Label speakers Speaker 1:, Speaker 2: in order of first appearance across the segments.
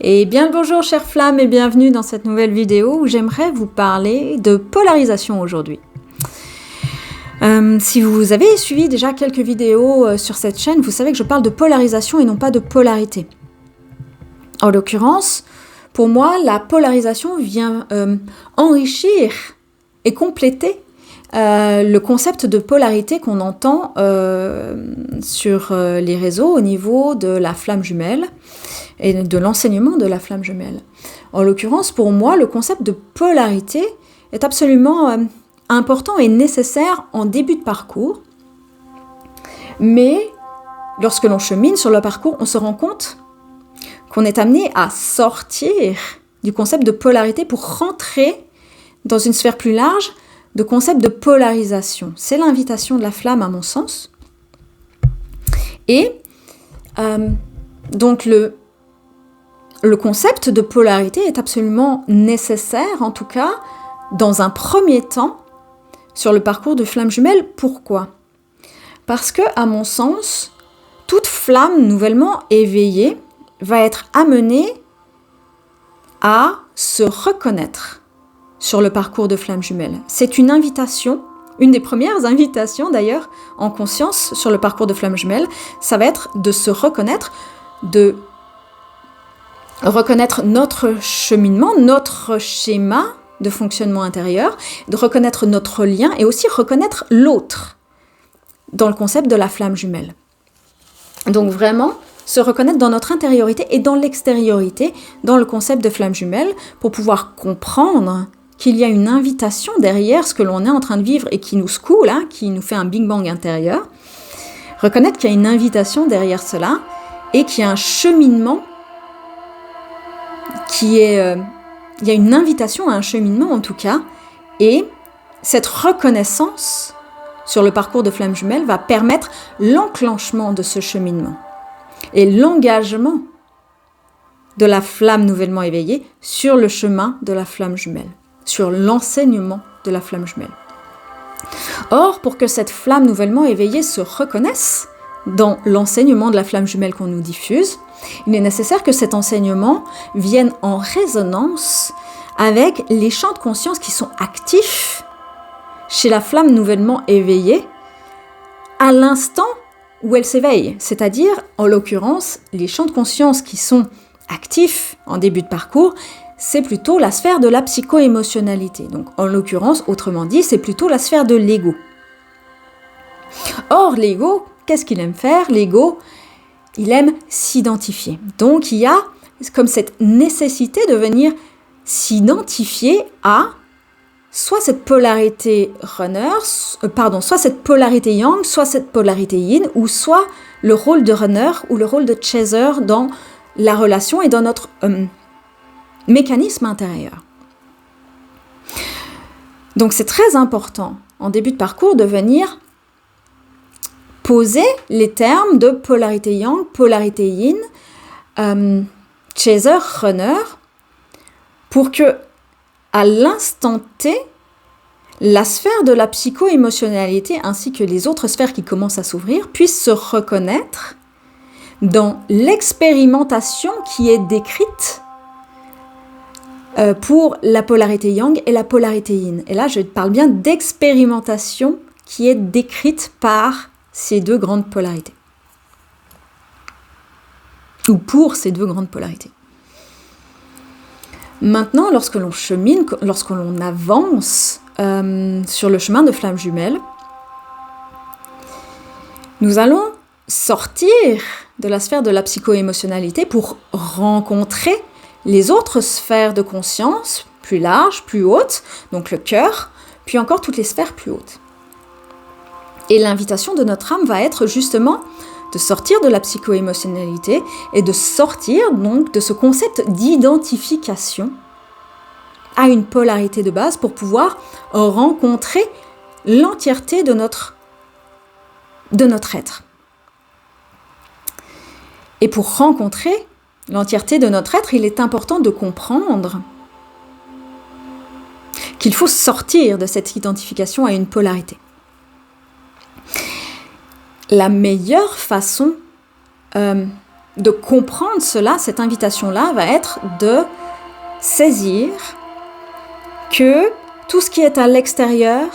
Speaker 1: Et bien le bonjour chères flammes et bienvenue dans cette nouvelle vidéo où j'aimerais vous parler de polarisation aujourd'hui. Si vous avez suivi déjà quelques vidéos sur cette chaîne, vous savez que je parle de polarisation et non pas de polarité. En l'occurrence, pour moi, la polarisation vient enrichir et compléter le concept de polarité qu'on entend sur les réseaux au niveau de la flamme jumelle et de l'enseignement de la flamme jumelle. En l'occurrence, pour moi, le concept de polarité est absolument important et nécessaire en début de parcours. Mais lorsque l'on chemine sur le parcours, on se rend compte qu'on est amené à sortir du concept de polarité pour rentrer dans une sphère plus large de concept de polarisation. C'est l'invitation de la flamme à mon sens. Et donc le concept de polarité est absolument nécessaire, en tout cas, dans un premier temps, sur le parcours de flamme jumelle. Pourquoi ? Parce que, à mon sens, toute flamme nouvellement éveillée va être amenée à se reconnaître sur le parcours de flamme jumelle. C'est une invitation, une des premières invitations d'ailleurs, en conscience sur le parcours de flamme jumelle, ça va être de se reconnaître, de reconnaître notre cheminement, notre schéma de fonctionnement intérieur, de reconnaître notre lien et aussi reconnaître l'autre dans le concept de la flamme jumelle. Donc vraiment, se reconnaître dans notre intériorité et dans l'extériorité, dans le concept de flamme jumelle, pour pouvoir comprendre qu'il y a une invitation derrière ce que l'on est en train de vivre et qui nous secoue, là, qui nous fait un Big Bang intérieur. Reconnaître qu'il y a une invitation derrière cela et qu'il y a un cheminement il y a une invitation à un cheminement en tout cas, et cette reconnaissance sur le parcours de flamme jumelle va permettre l'enclenchement de ce cheminement et l'engagement de la flamme nouvellement éveillée sur le chemin de la flamme jumelle, sur l'enseignement de la flamme jumelle. Or, pour que cette flamme nouvellement éveillée se reconnaisse dans l'enseignement de la flamme jumelle qu'on nous diffuse, il est nécessaire que cet enseignement vienne en résonance avec les champs de conscience qui sont actifs chez la flamme nouvellement éveillée à l'instant où elle s'éveille. C'est-à-dire, en l'occurrence, les champs de conscience qui sont actifs en début de parcours, c'est plutôt la sphère de la psycho-émotionnalité. Donc, en l'occurrence, autrement dit, c'est plutôt la sphère de l'ego. Or, l'ego, qu'est-ce qu'il aime faire ? L'ego, il aime s'identifier. Donc, il y a comme cette nécessité de venir s'identifier à soit cette polarité soit cette polarité yang, soit cette polarité yin, ou soit le rôle de runner ou le rôle de chaser dans la relation et dans notre mécanisme intérieur. Donc, c'est très important en début de parcours de venir poser les termes de polarité yang, polarité yin, chaser, runner, pour que, à l'instant T, la sphère de la psycho-émotionnalité ainsi que les autres sphères qui commencent à s'ouvrir puissent se reconnaître dans l'expérimentation qui est décrite pour la polarité yang et la polarité yin. Et là, je parle bien d'expérimentation qui est décrite par ces deux grandes polarités. Ou pour ces deux grandes polarités. Maintenant, lorsque l'on chemine, lorsque l'on avance sur le chemin de flamme jumelle, nous allons sortir de la sphère de la psycho-émotionnalité pour rencontrer les autres sphères de conscience plus larges, plus hautes, donc le cœur, puis encore toutes les sphères plus hautes. Et l'invitation de notre âme va être justement de sortir de la psycho-émotionnalité et de sortir donc de ce concept d'identification à une polarité de base pour pouvoir rencontrer l'entièreté de notre être. Et pour rencontrer l'entièreté de notre être, il est important de comprendre qu'il faut sortir de cette identification à une polarité. La meilleure façon de comprendre cela, cette invitation-là va être de saisir que tout ce qui est à l'extérieur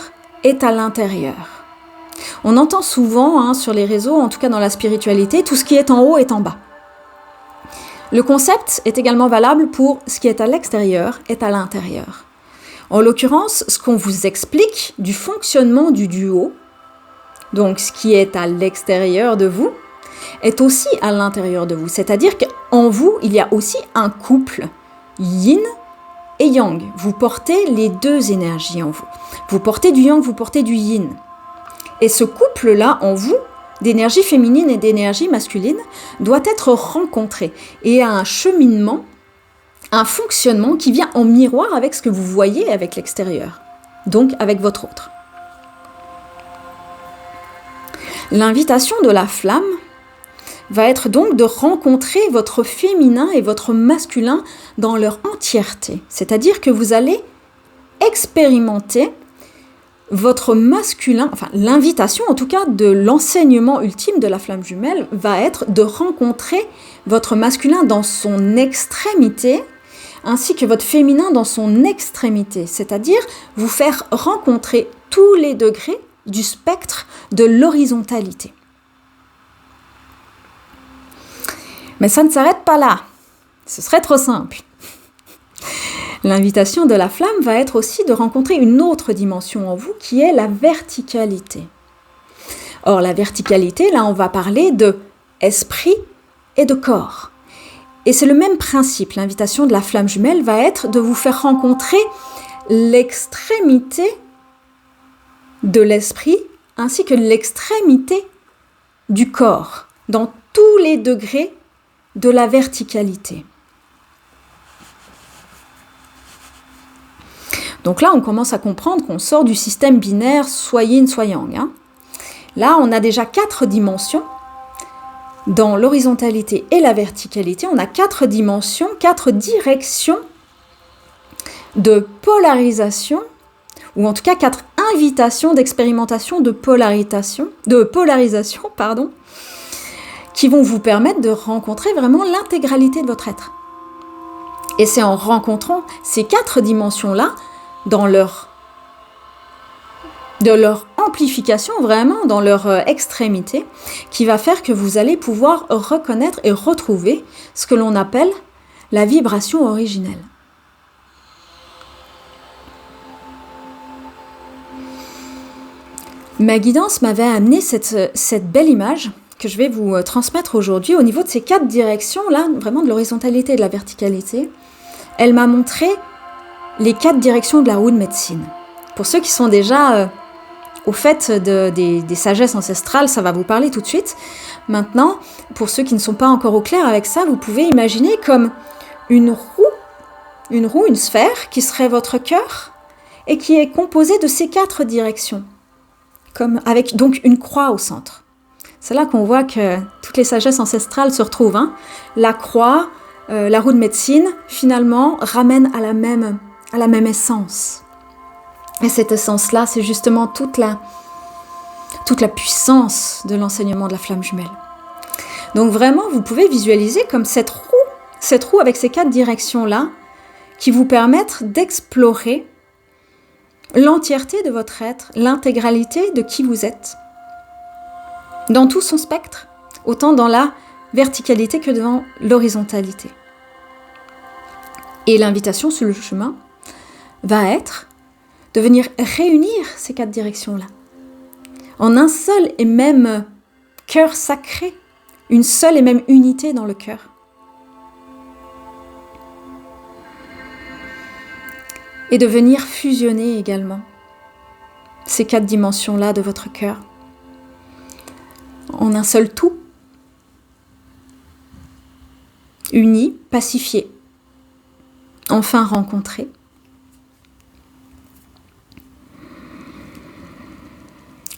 Speaker 1: est à l'intérieur. On entend souvent sur les réseaux, en tout cas dans la spiritualité, tout ce qui est en haut est en bas. Le concept est également valable pour ce qui est à l'extérieur est à l'intérieur. En l'occurrence, ce qu'on vous explique du fonctionnement du duo, donc ce qui est à l'extérieur de vous, est aussi à l'intérieur de vous. C'est-à-dire qu'en vous, il y a aussi un couple yin et yang. Vous portez les deux énergies en vous. Vous portez du yang, vous portez du yin. Et ce couple-là en vous, d'énergie féminine et d'énergie masculine, doit être rencontré et a un cheminement, un fonctionnement qui vient en miroir avec ce que vous voyez avec l'extérieur, donc avec votre autre. L'invitation de la flamme va être donc de rencontrer votre féminin et votre masculin dans leur entièreté. C'est-à-dire que vous allez expérimenter votre masculin, enfin l'invitation en tout cas de l'enseignement ultime de la flamme jumelle va être de rencontrer votre masculin dans son extrémité ainsi que votre féminin dans son extrémité. C'est-à-dire vous faire rencontrer tous les degrés du spectre de l'horizontalité. Mais ça ne s'arrête pas là. Ce serait trop simple. L'invitation de la flamme va être aussi de rencontrer une autre dimension en vous qui est la verticalité. Or, la verticalité, là, on va parler de esprit et de corps. Et c'est le même principe. L'invitation de la flamme jumelle va être de vous faire rencontrer l'extrémité de l'esprit ainsi que l'extrémité du corps dans tous les degrés de la verticalité. Donc là, on commence à comprendre qu'on sort du système binaire soit yin, soit yang. Là, on a déjà 4 dimensions. Dans l'horizontalité et la verticalité, on a 4 dimensions, 4 directions de polarisation, ou en tout cas 4 invitations d'expérimentation de polarisation, qui vont vous permettre de rencontrer vraiment l'intégralité de votre être. Et c'est en rencontrant ces 4 dimensions-là, de leur amplification, vraiment dans leur extrémité, qui va faire que vous allez pouvoir reconnaître et retrouver ce que l'on appelle la vibration originelle. Ma guidance m'avait amené cette belle image que je vais vous transmettre aujourd'hui au niveau de ces 4 directions-là, vraiment de l'horizontalité et de la verticalité. Elle m'a montré les 4 directions de la roue de médecine. Pour ceux qui sont déjà au fait des sagesses ancestrales, ça va vous parler tout de suite. Maintenant, pour ceux qui ne sont pas encore au clair avec ça, vous pouvez imaginer comme une sphère qui serait votre cœur et qui est composée de ces 4 directions, avec donc une croix au centre. C'est là qu'on voit que toutes les sagesses ancestrales se retrouvent. La croix, la roue de médecine, finalement, ramène à la même essence. Et cette essence-là, c'est justement toute la puissance de l'enseignement de la flamme jumelle. Donc vraiment, vous pouvez visualiser comme cette roue avec ces 4 directions-là, qui vous permettent d'explorer l'entièreté de votre être, l'intégralité de qui vous êtes, dans tout son spectre, autant dans la verticalité que dans l'horizontalité. Et l'invitation sur le chemin va être de venir réunir ces 4 directions-là en un seul et même cœur sacré, une seule et même unité dans le cœur. Et de venir fusionner également ces 4 dimensions-là de votre cœur en un seul tout, uni, pacifié, enfin rencontré.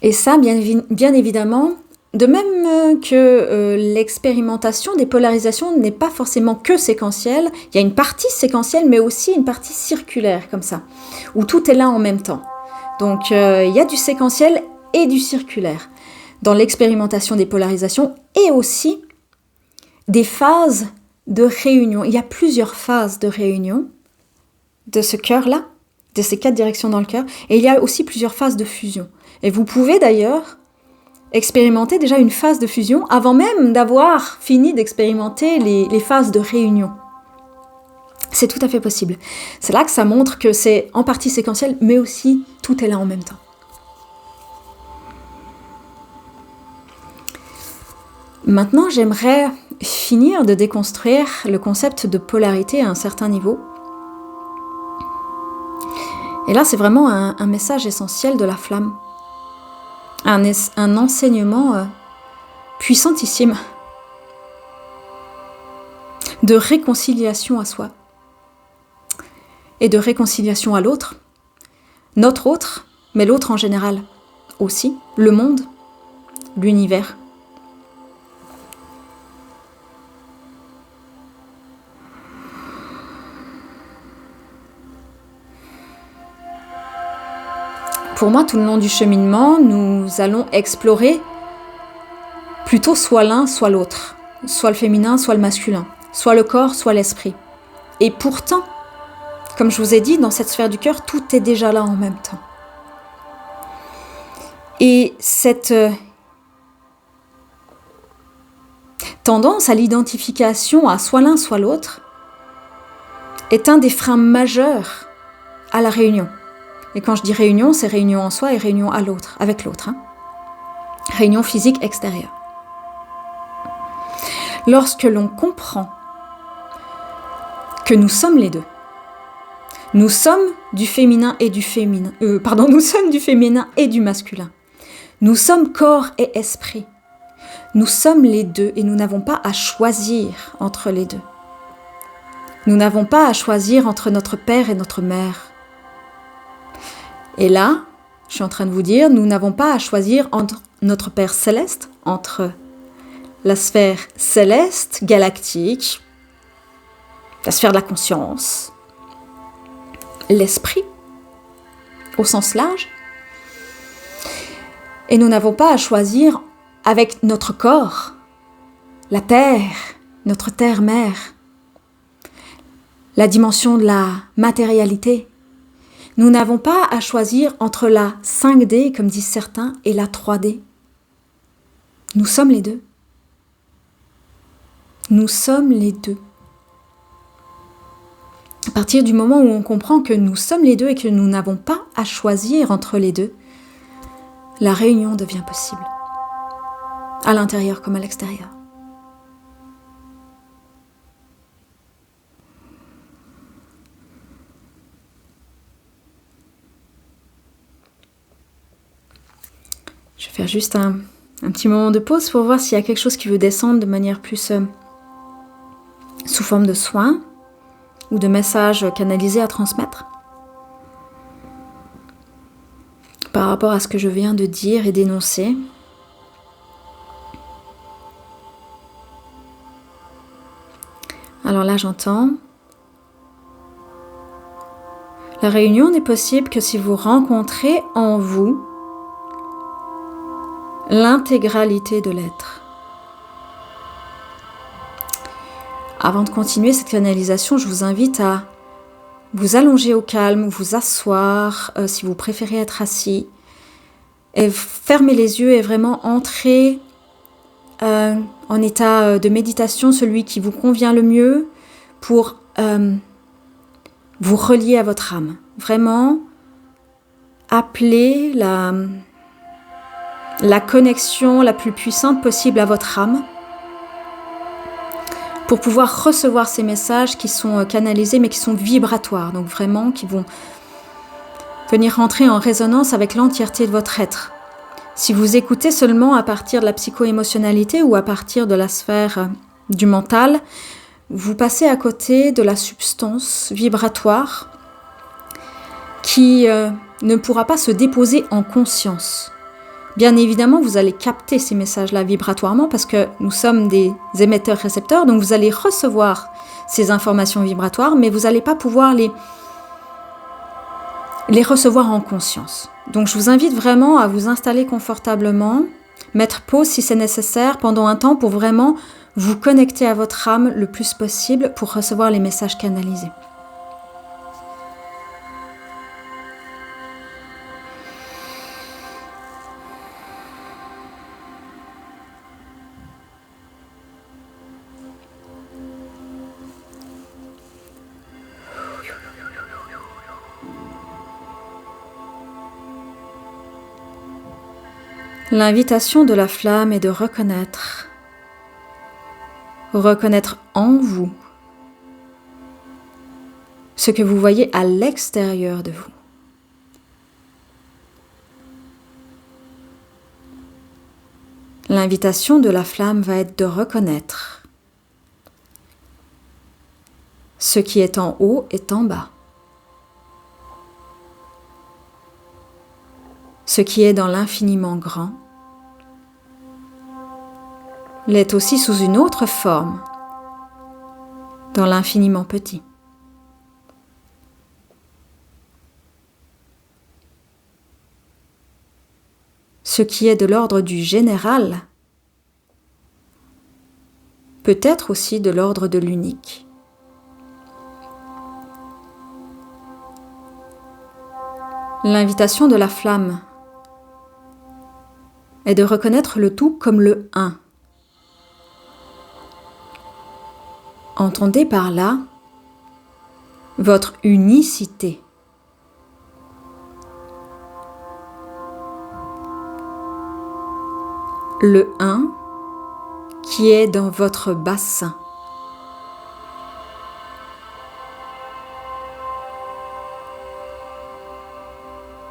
Speaker 1: Et ça, bien évidemment, de même que l'expérimentation des polarisations n'est pas forcément que séquentielle, il y a une partie séquentielle, mais aussi une partie circulaire, comme ça, où tout est là en même temps. Donc, il y a du séquentiel et du circulaire dans l'expérimentation des polarisations, et aussi des phases de réunion. Il y a plusieurs phases de réunion de ce cœur-là, de ces 4 directions dans le cœur, et il y a aussi plusieurs phases de fusion. Et vous pouvez d'ailleurs expérimenter déjà une phase de fusion avant même d'avoir fini d'expérimenter les phases de réunion. C'est tout à fait possible. C'est là que ça montre que c'est en partie séquentiel, mais aussi tout est là en même temps. Maintenant, j'aimerais finir de déconstruire le concept de polarité à un certain niveau. Et là, c'est vraiment un message essentiel de la flamme. Un enseignement puissantissime de réconciliation à soi et de réconciliation à l'autre, notre autre, mais l'autre en général aussi, le monde, l'univers. Pour moi, tout le long du cheminement, nous allons explorer plutôt soit l'un, soit l'autre, soit le féminin, soit le masculin, soit le corps, soit l'esprit. Et pourtant, comme je vous ai dit, dans cette sphère du cœur, tout est déjà là en même temps. Et cette tendance à l'identification à soit l'un, soit l'autre est un des freins majeurs à la réunion. Et quand je dis réunion, c'est réunion en soi et réunion à l'autre, avec l'autre. Réunion physique extérieure. Lorsque l'on comprend que nous sommes les deux, nous sommes du féminin et du nous sommes du féminin et du masculin. Nous sommes corps et esprit. Nous sommes les deux et nous n'avons pas à choisir entre les deux. Nous n'avons pas à choisir entre notre père et notre mère. Et là, je suis en train de vous dire, nous n'avons pas à choisir entre notre Père céleste, entre la sphère céleste, galactique, la sphère de la conscience, l'esprit, au sens large. Et nous n'avons pas à choisir avec notre corps, la Terre, notre terre-mère, la dimension de la matérialité. Nous n'avons pas à choisir entre la 5D, comme disent certains, et la 3D. Nous sommes les deux. Nous sommes les deux. À partir du moment où on comprend que nous sommes les deux et que nous n'avons pas à choisir entre les deux, la réunion devient possible, à l'intérieur comme à l'extérieur. Je vais faire juste un petit moment de pause pour voir s'il y a quelque chose qui veut descendre de manière plus sous forme de soins ou de messages canalisés à transmettre par rapport à ce que je viens de dire et d'énoncer. Alors là, j'entends. La réunion n'est possible que si vous rencontrez en vous l'intégralité de l'être. Avant de continuer cette canalisation, je vous invite à vous allonger au calme, vous asseoir, si vous préférez être assis, et fermer les yeux et vraiment entrer en état de méditation, celui qui vous convient le mieux, pour vous relier à votre âme. Vraiment appeler la connexion la plus puissante possible à votre âme pour pouvoir recevoir ces messages qui sont canalisés mais qui sont vibratoires, donc vraiment qui vont venir rentrer en résonance avec l'entièreté de votre être. Si vous écoutez seulement à partir de la psycho-émotionnalité ou à partir de la sphère du mental, vous passez à côté de la substance vibratoire qui ne pourra pas se déposer en conscience. Bien évidemment, vous allez capter ces messages-là vibratoirement parce que nous sommes des émetteurs-récepteurs, donc vous allez recevoir ces informations vibratoires, mais vous n'allez pas pouvoir les recevoir en conscience. Donc je vous invite vraiment à vous installer confortablement, mettre pause si c'est nécessaire pendant un temps pour vraiment vous connecter à votre âme le plus possible pour recevoir les messages canalisés. L'invitation de la flamme est de reconnaître en vous ce que vous voyez à l'extérieur de vous. L'invitation de la flamme va être de reconnaître ce qui est en haut et en bas, ce qui est dans l'infiniment grand l'est aussi sous une autre forme, dans l'infiniment petit. Ce qui est de l'ordre du général peut être aussi de l'ordre de l'unique. L'invitation de la flamme est de reconnaître le tout comme le un. Entendez par là votre unicité. Le un qui est dans votre bassin.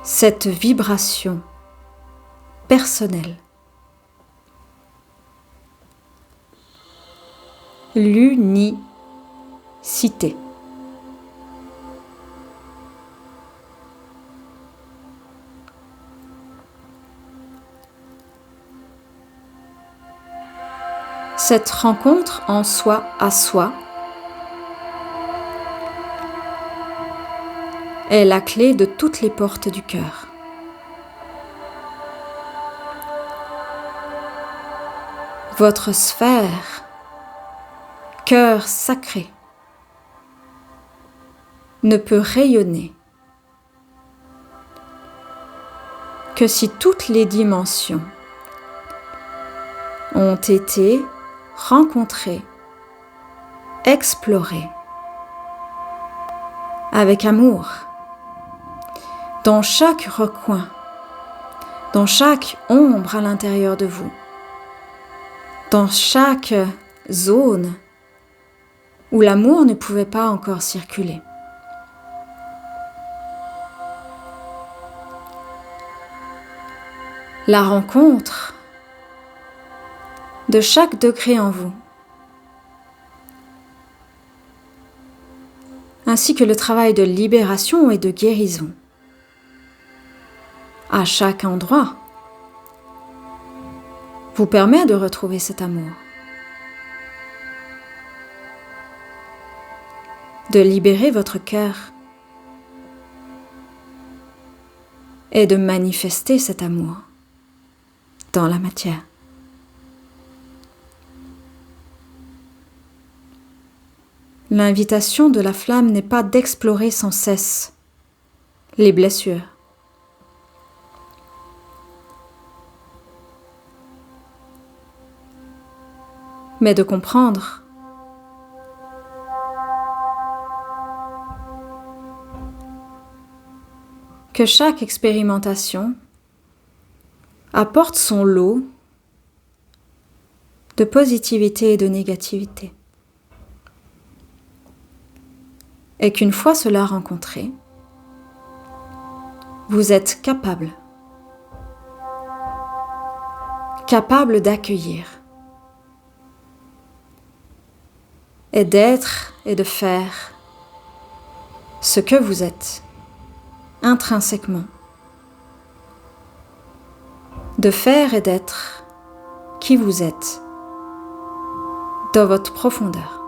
Speaker 1: Cette vibration personnelle. L'unicité. Cette rencontre en soi à soi est la clé de toutes les portes du cœur. Votre sphère, cœur sacré, ne peut rayonner que si toutes les dimensions ont été rencontrées, explorées, avec amour, dans chaque recoin, dans chaque ombre à l'intérieur de vous, dans chaque zone où l'amour ne pouvait pas encore circuler. La rencontre de chaque degré en vous, ainsi que le travail de libération et de guérison à chaque endroit, vous permet de retrouver cet amour, de libérer votre cœur et de manifester cet amour dans la matière. L'invitation de la flamme n'est pas d'explorer sans cesse les blessures, mais de comprendre que chaque expérimentation apporte son lot de positivité et de négativité. Et qu'une fois cela rencontré, vous êtes capable d'accueillir et d'être et de faire ce que vous êtes intrinsèquement, de faire et d'être qui vous êtes dans votre profondeur.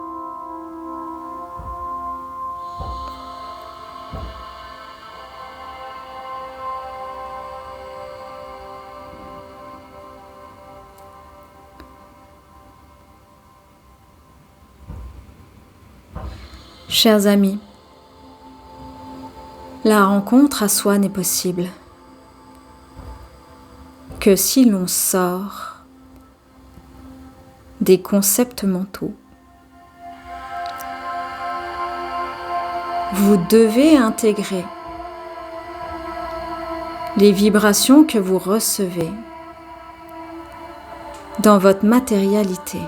Speaker 1: Chers amis, la rencontre à soi n'est possible que si l'on sort des concepts mentaux. Vous devez intégrer les vibrations que vous recevez dans votre matérialité,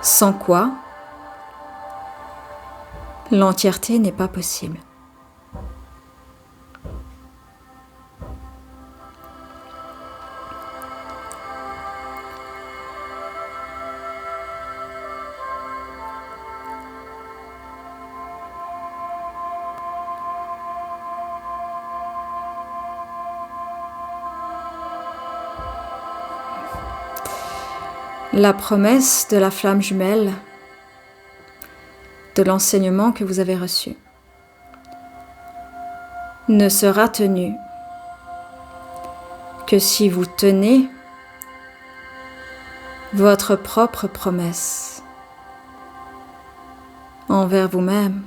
Speaker 1: sans quoi l'entièreté n'est pas possible. La promesse de la flamme jumelle, de l'enseignement que vous avez reçu, ne sera tenue que si vous tenez votre propre promesse envers vous-même.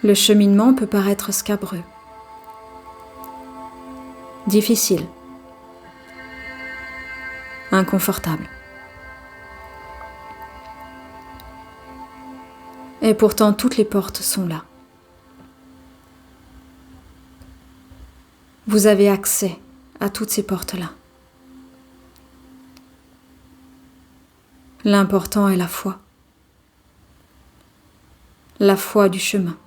Speaker 1: Le cheminement peut paraître scabreux, difficile, inconfortable. Et pourtant, toutes les portes sont là. Vous avez accès à toutes ces portes-là. L'important est la foi. La foi du chemin.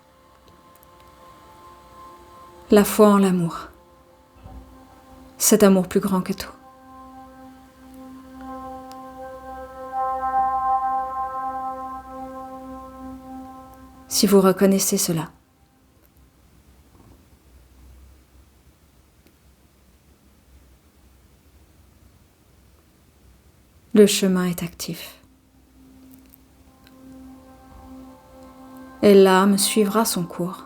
Speaker 1: La foi en l'amour. Cet amour plus grand que tout. Si vous reconnaissez cela, le chemin est actif. Et l'âme suivra son cours.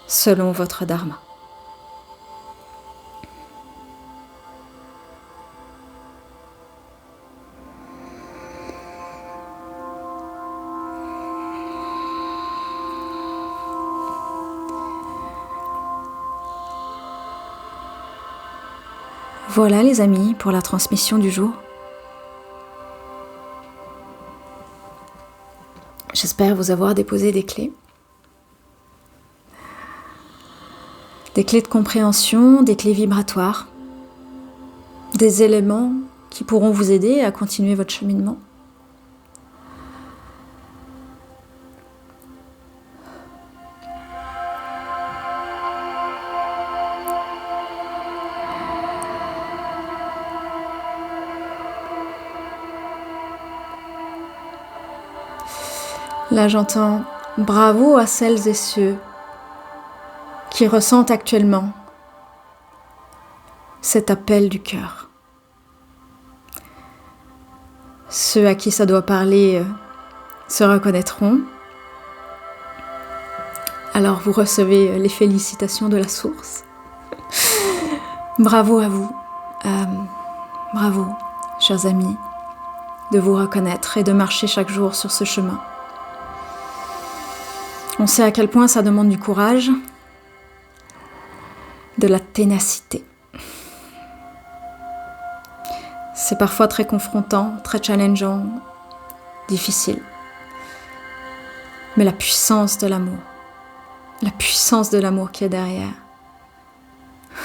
Speaker 1: Selon votre dharma. Voilà les amis pour la transmission du jour. J'espère vous avoir déposé des clés. Des clés de compréhension, des clés vibratoires, des éléments qui pourront vous aider à continuer votre cheminement. Là, j'entends bravo à celles et ceux qui ressentent actuellement cet appel du cœur. Ceux à qui ça doit parler se reconnaîtront. Alors vous recevez les félicitations de la source. Bravo à vous. Bravo, chers amis, de vous reconnaître et de marcher chaque jour sur ce chemin. On sait à quel point ça demande du courage, de la ténacité. C'est parfois très confrontant, très challengeant, difficile. Mais la puissance de l'amour qui est derrière,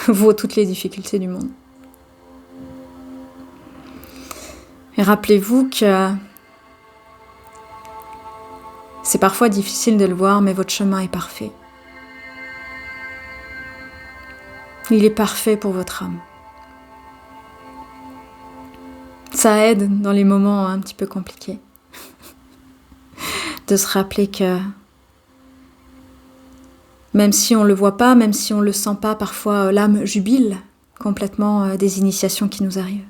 Speaker 1: vaut toutes les difficultés du monde. Et rappelez-vous que c'est parfois difficile de le voir, mais votre chemin est parfait. Il est parfait pour votre âme. Ça aide dans les moments un petit peu compliqués. De se rappeler que même si on ne le voit pas, même si on ne le sent pas, parfois l'âme jubile complètement des initiations qui nous arrivent.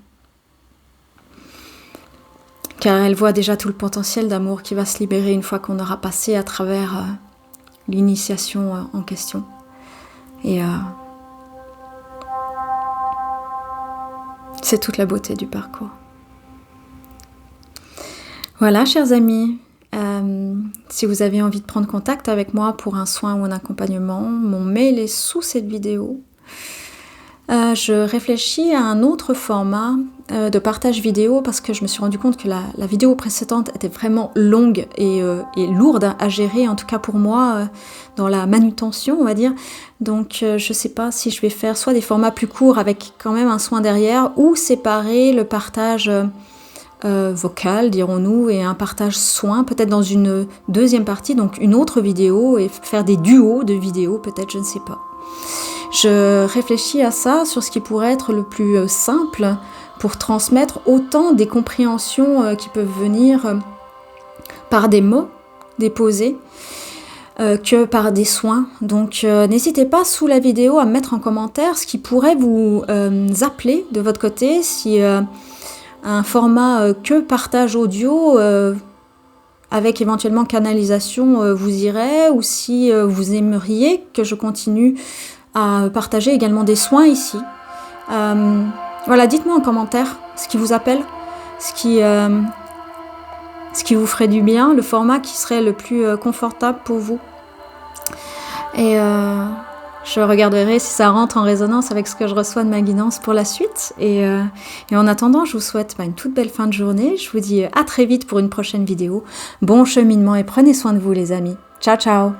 Speaker 1: car elle voit déjà tout le potentiel d'amour qui va se libérer une fois qu'on aura passé à travers l'initiation en question. Et c'est toute la beauté du parcours. Voilà, chers amis, si vous avez envie de prendre contact avec moi pour un soin ou un accompagnement, mon mail est sous cette vidéo. Je réfléchis à un autre format de partage vidéo parce que je me suis rendu compte que la vidéo précédente était vraiment longue et lourde à gérer, en tout cas pour moi, dans la manutention, on va dire. Donc je ne sais pas si je vais faire soit des formats plus courts avec quand même un soin derrière, ou séparer le partage vocal, dirons-nous, et un partage soin, peut-être dans une deuxième partie, donc une autre vidéo, et faire des duos de vidéos, peut-être, je ne sais pas. Je réfléchis à ça, sur ce qui pourrait être le plus simple pour transmettre autant des compréhensions qui peuvent venir par des mots déposés que par des soins. Donc n'hésitez pas sous la vidéo à mettre en commentaire ce qui pourrait vous appeler de votre côté, si un format que partage audio avec éventuellement canalisation vous irait, ou si vous aimeriez que je continue à partager également des soins ici. Voilà, dites-moi en commentaire ce qui vous appelle, ce qui vous ferait du bien, le format qui serait le plus confortable pour vous. Et je regarderai si ça rentre en résonance avec ce que je reçois de ma guidance pour la suite. Et en attendant, je vous souhaite une toute belle fin de journée. Je vous dis à très vite pour une prochaine vidéo. Bon cheminement et prenez soin de vous, les amis. Ciao, ciao!